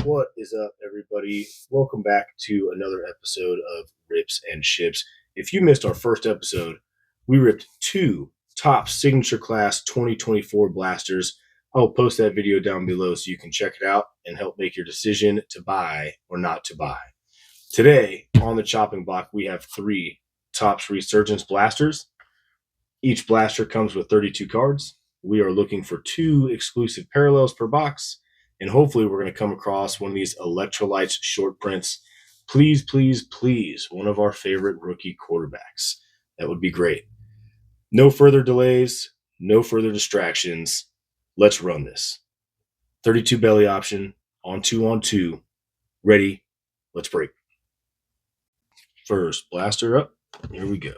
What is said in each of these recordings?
What is up, everybody? Welcome back to another episode of Rips and Ships. If you missed our first episode, we ripped two top signature class 2024 blasters. I'll post that video down below so you can check it out and help make your decision to buy or not to buy. Today, on the chopping block, we have three Topps Resurgence blasters. Each blaster comes with 32 cards. We are looking for two exclusive parallels per box. And hopefully we're going to come across one of these Electro-Lights short prints. Please, please, please, one of our favorite rookie quarterbacks. That would be great. No further delays, no further distractions. Let's run this. 32 belly option, on two. Ready, let's break. First blaster up, here we go.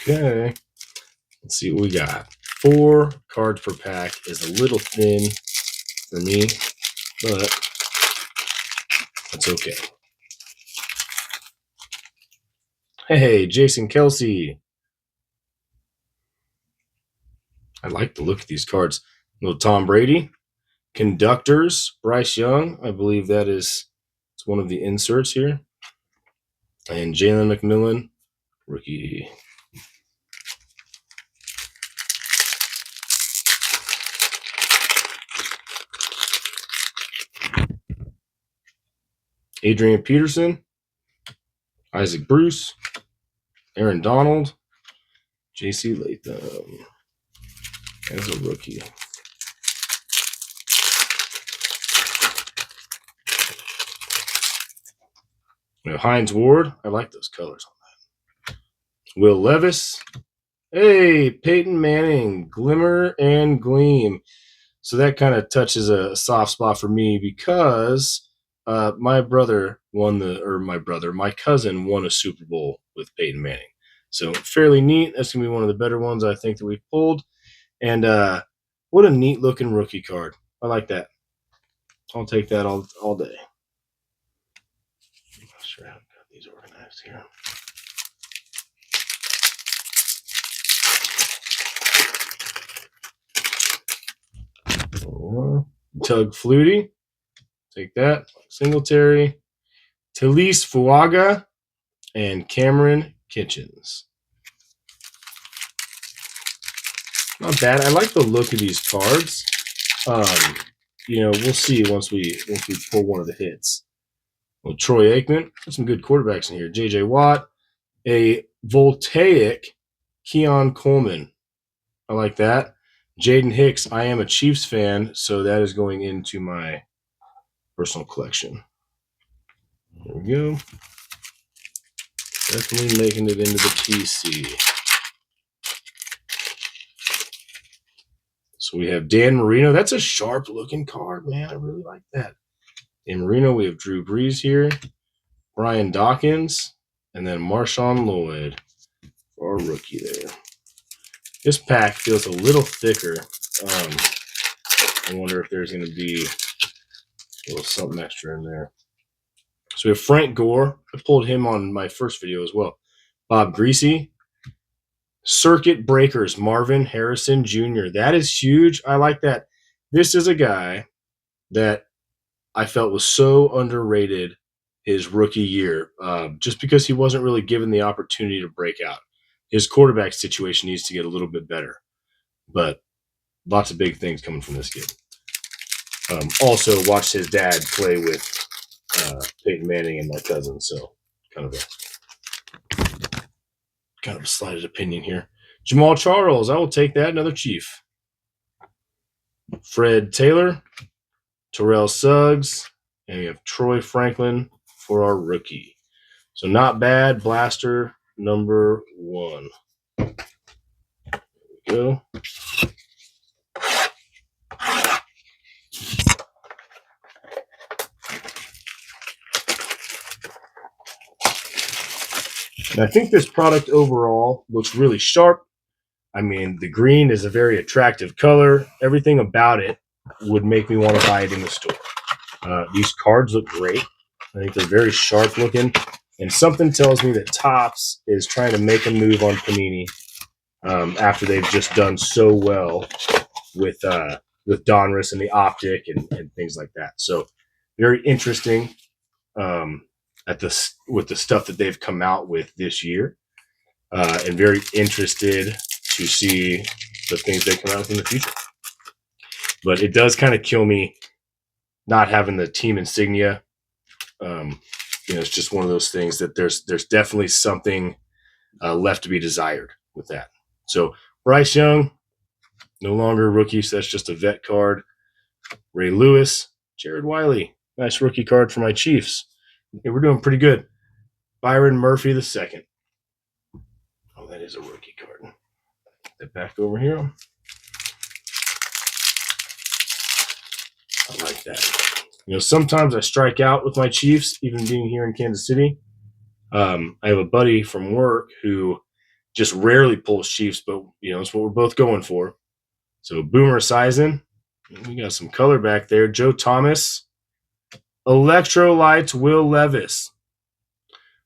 Okay, let's see what we got. 4 cards per pack is a little thin for me, but that's okay. Hey, Jason Kelsey. I like the look of these cards. Little Tom Brady. Conductors, Bryce Young. I believe it's one of the inserts here. And Jalen McMillan, rookie. Adrian Peterson, Isaac Bruce, Aaron Donald, J.C. Latham as a rookie. Hines Ward, I like those colors on that. Will Levis, hey, Peyton Manning, Glimmer and Gleam. So that kind of touches a soft spot for me because my cousin won a Super Bowl with Peyton Manning. So fairly neat. That's going to be one of the better ones I think that we've pulled. And what a neat looking rookie card. I like that. I'll take that all day. I'm not sure how I've got these organized here. Tug Flutie. Take that. Singletary. Talise Fuaga and Cameron Kitchens. Not bad. I like the look of these cards. We'll see once we pull one of the hits. Well, Troy Aikman. There's some good quarterbacks in here. J.J. Watt. A voltaic Keon Coleman. I like that. Jaden Hicks. I am a Chiefs fan, so that is going into my personal collection. There we go. Definitely making it into the PC. So we have Dan Marino. That's a sharp looking card, man. I really like that. Dan Marino, we have Drew Brees here, Brian Dawkins, and then Marshawn Lloyd for our rookie there. This pack feels a little thicker. I wonder if there's going to be a little something extra in there. So we have Frank Gore. I pulled him on my first video as well. Bob Greasy. Circuit Breakers, Marvin Harrison Jr. That is huge. I like that. This is a guy that I felt was so underrated his rookie year just because he wasn't really given the opportunity to break out. His quarterback situation needs to get a little bit better. But lots of big things coming from this kid. Also watched his dad play with Peyton Manning and my cousin, so kind of a slighted opinion here. Jamal Charles, I will take that. Another Chief. Fred Taylor, Terrell Suggs, and we have Troy Franklin for our rookie. So not bad. Blaster number 1. There we go. And I think this product overall looks really sharp. I mean, the green is a very attractive color. Everything about it would make me want to buy it in the store. These cards look great. I think they're very sharp looking. And something tells me that Topps is trying to make a move on Panini after they've just done so well with Donruss and the Optic and things like that. So very interesting with the stuff that they've come out with this year, and very interested to see the things they come out with in the future. But it does kind of kill me not having the team insignia. It's just one of those things that there's definitely something left to be desired with that. So Bryce Young, no longer a rookie, so that's just a vet card. Ray Lewis, Jared Wiley, nice rookie card for my Chiefs. Okay, we're doing pretty good. Byron Murphy II. Oh, that is a rookie card. Get that back over here. I like that. Sometimes I strike out with my Chiefs, even being here in Kansas City. I have a buddy from work who just rarely pulls Chiefs, but it's what we're both going for. So Boomer Esiason, we got some color back there. Joe Thomas, Electro-Lights, Will Levis.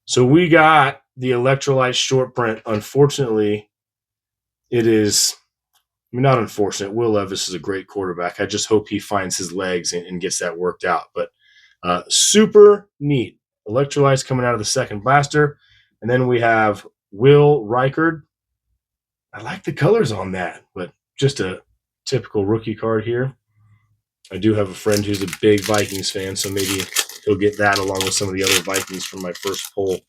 So we got the Electro-Lights short print. Unfortunately, it is. Not unfortunate. Will Levis is a great quarterback. I just hope he finds his legs and gets that worked out. But super neat. Electro-Lights coming out of the second blaster. And then we have Will Reichard. I like the colors on that, but just a typical rookie card here. I do have a friend who's a big Vikings fan, so maybe he'll get that along with some of the other Vikings from my first poll.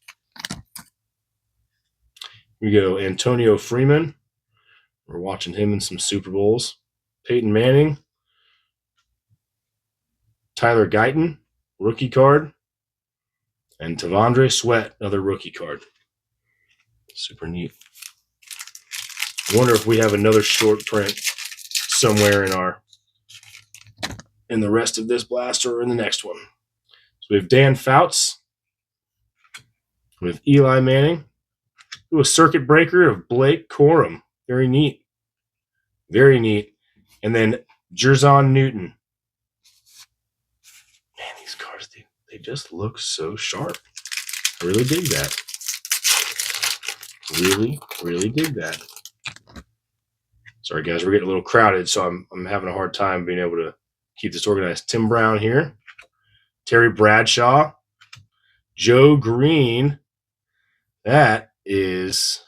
We go Antonio Freeman. We're watching him in some Super Bowls. Peyton Manning. Tyler Guyton, rookie card. And Tavondre Sweat, another rookie card. Super neat. I wonder if we have another short print somewhere in the rest of this blaster or in the next one. So we have Dan Fouts. We have Eli Manning. Ooh, a circuit breaker of Blake Corum. Very neat. Very neat. And then Jerzon Newton. Man, these cards, they just look so sharp. I really dig that. Really, really dig that. Sorry, guys, we're getting a little crowded, so I'm having a hard time being able to keep this organized. Tim Brown here. Terry Bradshaw. Joe Green. That is...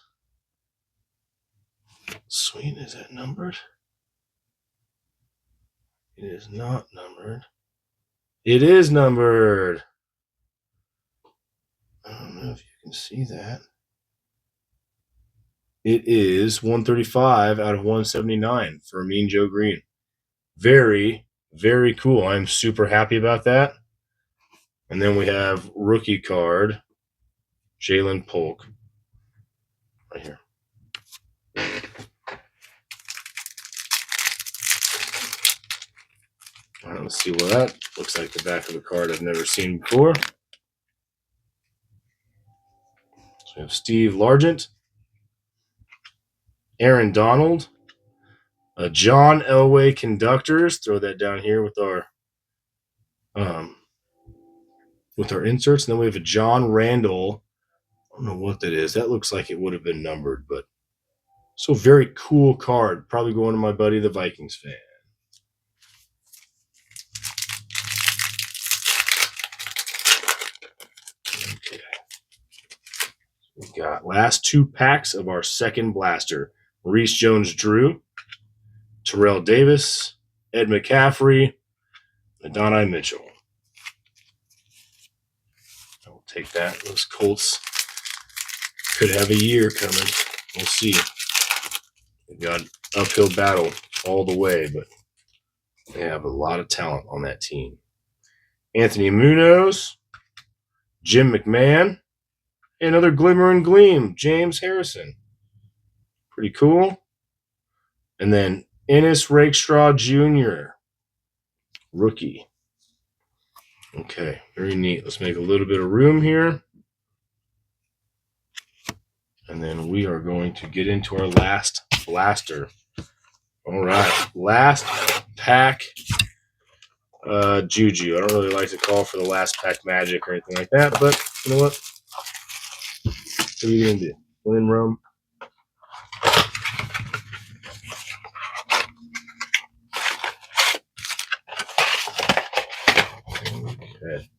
Sweet, is that numbered? It is not numbered. It is numbered. I don't know if you can see that. It is 135 out of 179 for Mean Joe Green. Very, very cool. I'm super happy about that. And then we have rookie card, Jalen Polk, right here. All right, let's see what that looks like. The back of the card I've never seen before. So we have Steve Largent, Aaron Donald, John Elway Conductors. Throw that down here with our inserts. And then we have a John Randall. I don't know what that is. That looks like it would have been numbered, but so very cool card. Probably going to my buddy, the Vikings fan. Okay. We got last two packs of our second blaster. Maurice Jones-Drew, Terrell Davis, Ed McCaffrey, Adonai Mitchell. I will take that. Those Colts could have a year coming. We'll see. They've got an uphill battle all the way, but they have a lot of talent on that team. Anthony Munoz, Jim McMahon, another Glimmer and Gleam, James Harrison. Pretty cool. And then Ennis Rakestraw Jr., rookie. Okay, very neat. Let's make a little bit of room here. And then we are going to get into our last blaster. All right, last pack Juju. I don't really like to call for the last pack magic or anything like that, but you know what? What are you going to do? Win Rome? Okay.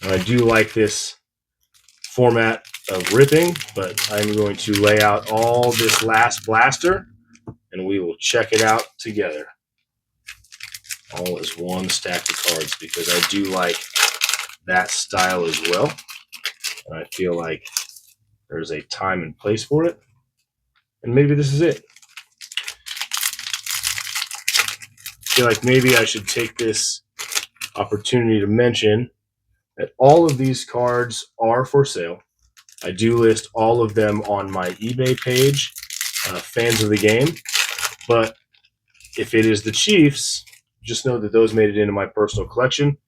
I do like this format of ripping, but I'm going to lay out all this last blaster, and we will check it out together. All as one stack of cards, because I do like that style as well. And I feel like there's a time and place for it. And maybe this is it. I feel like maybe I should take this opportunity to mention that all of these cards are for sale. I do list all of them on my eBay page, Fans of the Game. But if it is the Chiefs, just know that those made it into my personal collection.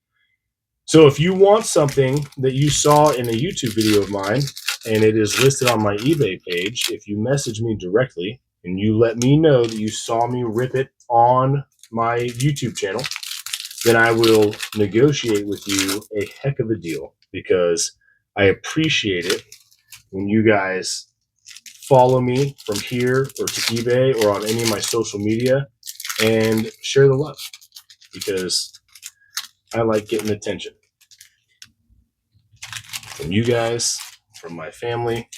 So if you want something that you saw in a YouTube video of mine and it is listed on my eBay page, if you message me directly and you let me know that you saw me rip it on my YouTube channel, then I will negotiate with you a heck of a deal, because I appreciate it when you guys follow me from here or to eBay or on any of my social media and share the love, because I like getting attention from you guys, from my family,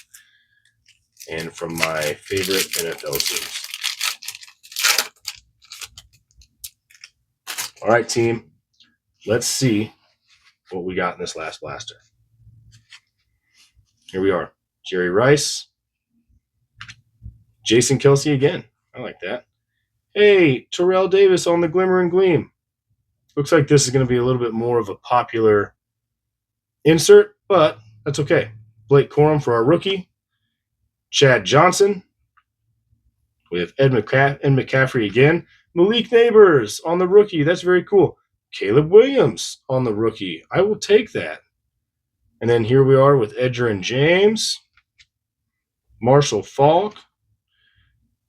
and from my favorite NFL teams. All right, team, let's see what we got in this last blaster. Here we are. Jerry Rice. Jason Kelsey again. I like that. Hey, Terrell Davis on the Glimmer and Gleam. Looks like this is going to be a little bit more of a popular insert, but that's okay. Blake Corum for our rookie. Chad Johnson. We have Ed McCaffrey again. Malik Neighbors on the rookie. That's very cool. Caleb Williams on the rookie. I will take that. And then here we are with Edgerrin James. Marshall Faulk.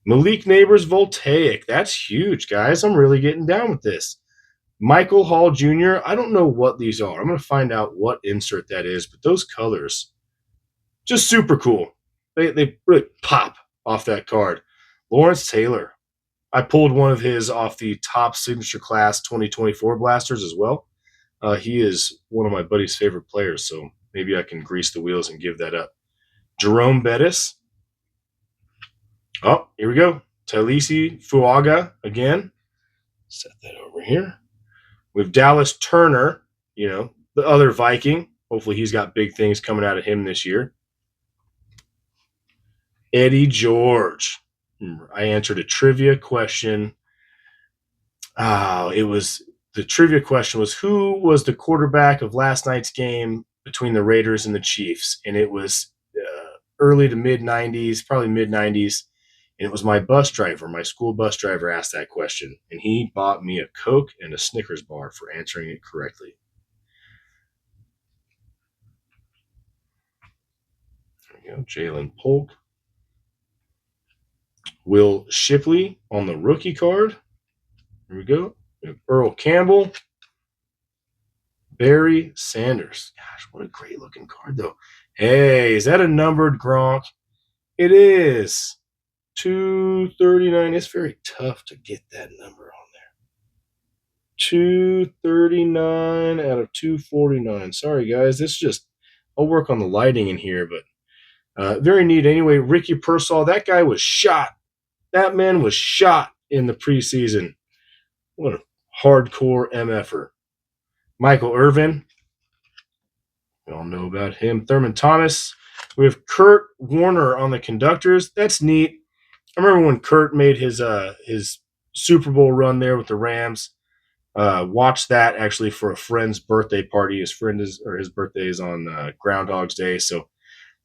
Malik Neighbors Voltaic. That's huge, guys. I'm really getting down with this. Michael Hall Jr. I don't know what these are. I'm going to find out what insert that is, but those colors, just super cool. They really pop off that card. Lawrence Taylor. I pulled one of his off the top signature class 2024 blasters as well. He is one of my buddy's favorite players, so maybe I can grease the wheels and give that up. Jerome Bettis. Oh, here we go. Talisi Fuaga again. Set that over here. We have Dallas Turner, the other Viking. Hopefully he's got big things coming out of him this year. Eddie George. I answered a trivia question. The trivia question was, who was the quarterback of last night's game between the Raiders and the Chiefs? And it was early to mid-90s, probably mid-90s. And it was my school bus driver asked that question. And he bought me a Coke and a Snickers bar for answering it correctly. There we go. Jalen Polk. Will Shipley on the rookie card. Here we go. We have Earl Campbell. Barry Sanders. Gosh, what a great looking card, though. Hey, is that a numbered Gronk? It is. 239. It's very tough to get that number on there. 239 out of 249. Sorry, guys. I'll work on the lighting in here, but very neat. Anyway, Ricky Pearsall, that guy was shot. That man was shot in the preseason. What a hardcore MFer. Michael Irvin. We all know about him. Thurman Thomas. We have Kurt Warner on the conductors. That's neat. I remember when Kurt made his Super Bowl run there with the Rams. Watched that actually for a friend's birthday party. His birthday is on Groundhog's Day, so it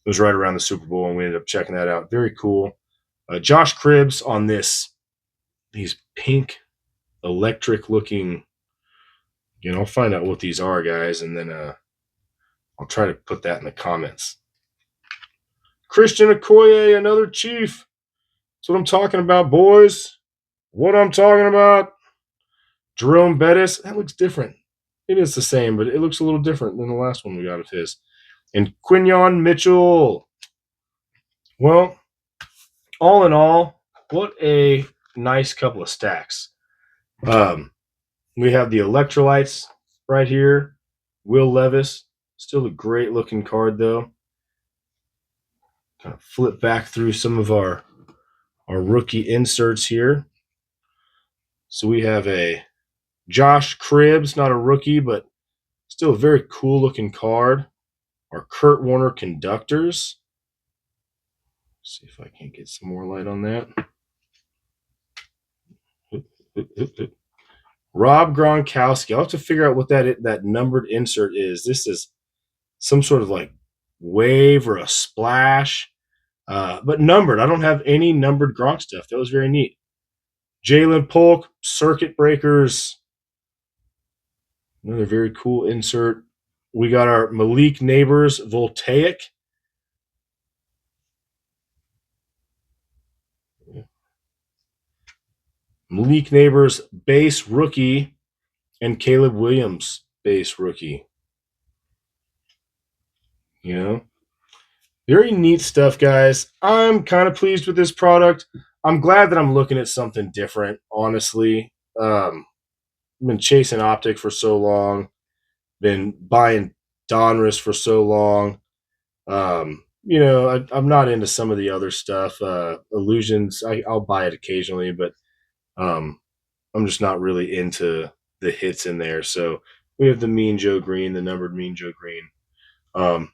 was right around the Super Bowl, and we ended up checking that out. Very cool. Josh Cribbs on these pink electric looking. I'll find out what these are, guys, and then I'll try to put that in the comments. Christian Okoye, another Chief. That's what I'm talking about, boys. What I'm talking about. Jerome Bettis. That looks different. It is the same, but it looks a little different than the last one we got of his. And Quinyon Mitchell. Well, all in all, what a nice couple of stacks. We have the Electro-Lights right here. Will Levis. Still a great looking card, though. Kind of flip back through some of our rookie inserts here. So we have a Josh Cribbs, not a rookie, but still a very cool looking card. Our Kurt Warner Conductors. Let's see if I can get some more light on that. Rob Gronkowski. I'll have to figure out what that numbered insert is. This is some sort of like wave or a splash, but numbered. I don't have any numbered Gronk stuff. That was very neat. Jalen Polk, Circuit Breakers. Another very cool insert. We got our Malik Neighbors Voltaic. Malik Neighbors base rookie and Caleb Williams base rookie. You know, very neat stuff, guys. I'm kind of pleased with this product. I'm glad that I'm looking at something different, honestly. I've been chasing Optic for so long, been buying Donruss for so long. You know, I'm not into some of the other stuff. Illusions, I'll buy it occasionally, but I'm just not really into the hits in there. So we have the Mean Joe Green, the numbered Mean Joe Green.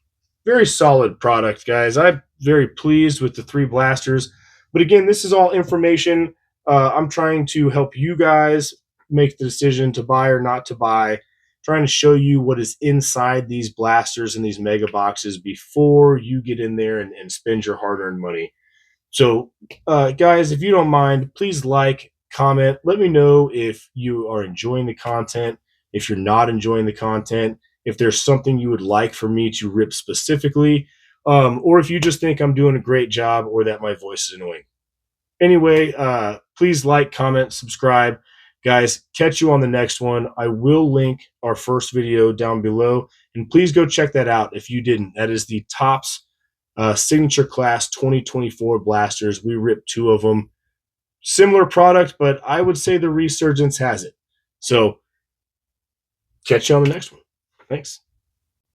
Very solid product, guys. I'm very pleased with the 3 blasters. But again, this is all information. I'm trying to help you guys make the decision to buy or not to buy. Trying to show you what is inside these blasters and these mega boxes before you get in there and spend your hard-earned money. So, guys, if you don't mind, please like, comment. Let me know if you are enjoying the content, if you're not enjoying the content, if there's something you would like for me to rip specifically, or if you just think I'm doing a great job or that my voice is annoying. Anyway, please like, comment, subscribe. Guys, catch you on the next one. I will link our first video down below, and please go check that out if you didn't. That is the Topps Signature Class 2024 blasters. We ripped 2 of them. Similar product, but I would say the Resurgence has it. So, catch you on the next one. Thanks.